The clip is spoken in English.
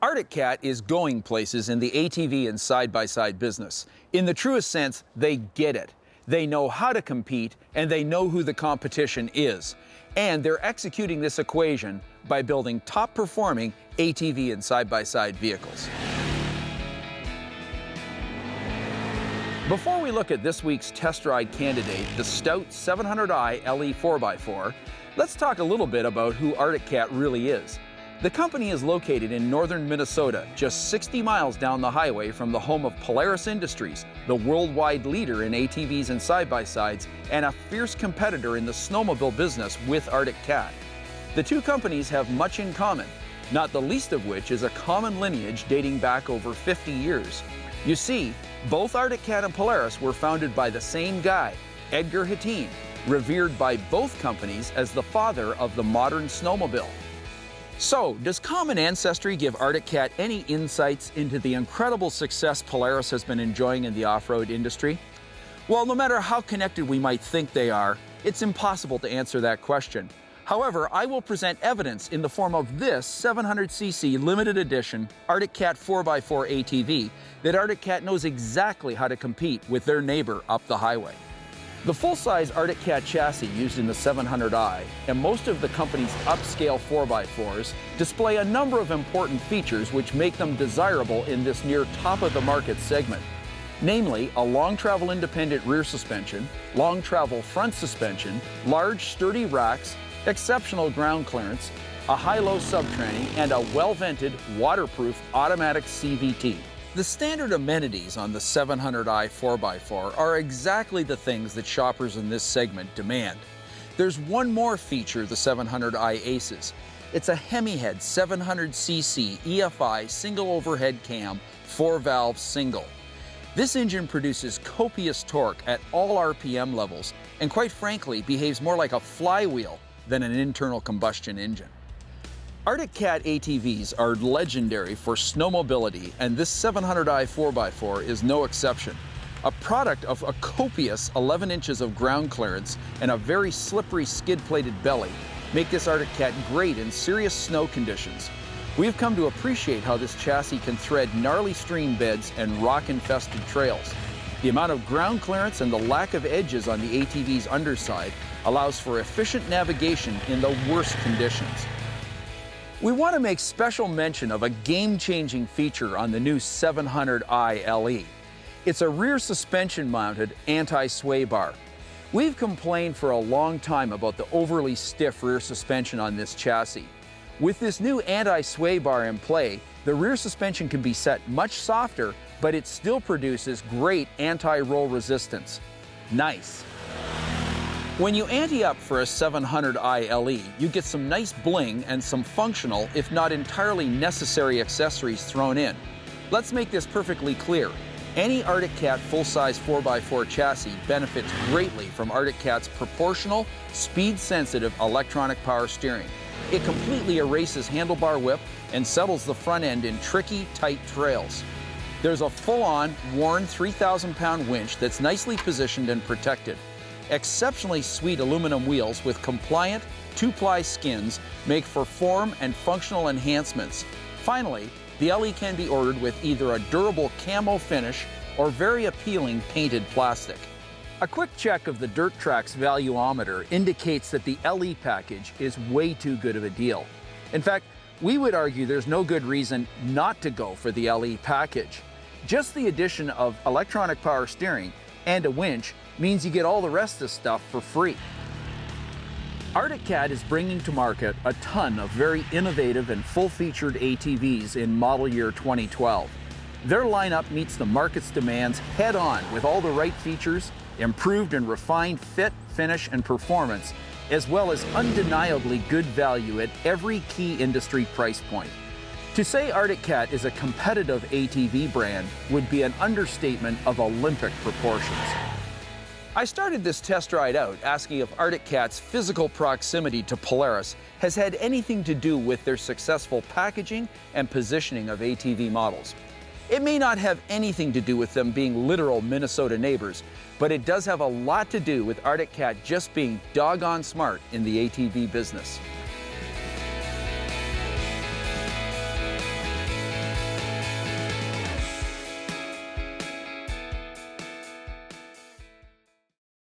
Arctic Cat is going places in the ATV and side-by-side business. In the truest sense, they get it. They know how to compete, and they know who the competition is. And they're executing this equation by building top-performing ATV and side-by-side vehicles. Before we look at this week's test ride candidate, the Stout 700i LE 4x4, let's talk a little bit about who Arctic Cat really is. The company is located in northern Minnesota, just 60 miles down the highway from the home of Polaris Industries, the worldwide leader in ATVs and side-by-sides, and a fierce competitor in the snowmobile business with Arctic Cat. The two companies have much in common, not the least of which is a common lineage dating back over 50 years. You see, both Arctic Cat and Polaris were founded by the same guy, Edgar Hateen, revered by both companies as the father of the modern snowmobile. So, does common ancestry give Arctic Cat any insights into the incredible success Polaris has been enjoying in the off-road industry? Well, no matter how connected we might think they are, it's impossible to answer that question. However, I will present evidence in the form of this 700cc limited edition Arctic Cat 4x4 ATV that Arctic Cat knows exactly how to compete with their neighbor up the highway. The full-size Arctic Cat chassis used in the 700i and most of the company's upscale 4x4s display a number of important features which make them desirable in this near top-of-the-market segment. Namely, a long-travel independent rear suspension, long-travel front suspension, large sturdy racks, exceptional ground clearance, a high-low subtranny, and a well-vented, waterproof automatic CVT. The standard amenities on the 700i 4x4 are exactly the things that shoppers in this segment demand. There's one more feature the 700i aces. It's a Hemihead 700cc EFI single overhead cam 4-valve single. This engine produces copious torque at all RPM levels and quite frankly behaves more like a flywheel than an internal combustion engine. Arctic Cat ATVs are legendary for snowmobility, and this 700i 4x4 is no exception. A product of a copious 11 inches of ground clearance and a very slippery skid-plated belly make this Arctic Cat great in serious snow conditions. We've come to appreciate how this chassis can thread gnarly stream beds and rock-infested trails. The amount of ground clearance and the lack of edges on the ATV's underside allows for efficient navigation in the worst conditions. We want to make special mention of a game-changing feature on the new 700i LE. It's a rear suspension-mounted anti-sway bar. We've complained for a long time about the overly stiff rear suspension on this chassis. With this new anti-sway bar in play, the rear suspension can be set much softer, but it still produces great anti-roll resistance. Nice. When you ante up for a 700i LE, you get some nice bling and some functional, if not entirely necessary accessories thrown in. Let's make this perfectly clear. Any Arctic Cat full-size 4x4 chassis benefits greatly from Arctic Cat's proportional, speed-sensitive electronic power steering. It completely erases handlebar whip and settles the front end in tricky, tight trails. There's a full-on, worn 3,000-pound winch that's nicely positioned and protected. Exceptionally sweet aluminum wheels with compliant 2-ply skins make for form and functional enhancements. Finally, the LE can be ordered with either a durable camo finish or very appealing painted plastic. A quick check of the Trax valuometer indicates that the LE package is way too good of a deal. In fact, we would argue there's no good reason not to go for the LE package. Just the addition of electronic power steering and a winch means you get all the rest of the stuff for free. Arctic Cat is bringing to market a ton of very innovative and full-featured ATVs in model year 2012. Their lineup meets the market's demands head-on with all the right features, improved and refined fit, finish, and performance, as well as undeniably good value at every key industry price point. To say Arctic Cat is a competitive ATV brand would be an understatement of Olympic proportions. I started this test ride out asking if Arctic Cat's physical proximity to Polaris has had anything to do with their successful packaging and positioning of ATV models. It may not have anything to do with them being literal Minnesota neighbors, but it does have a lot to do with Arctic Cat just being doggone smart in the ATV business.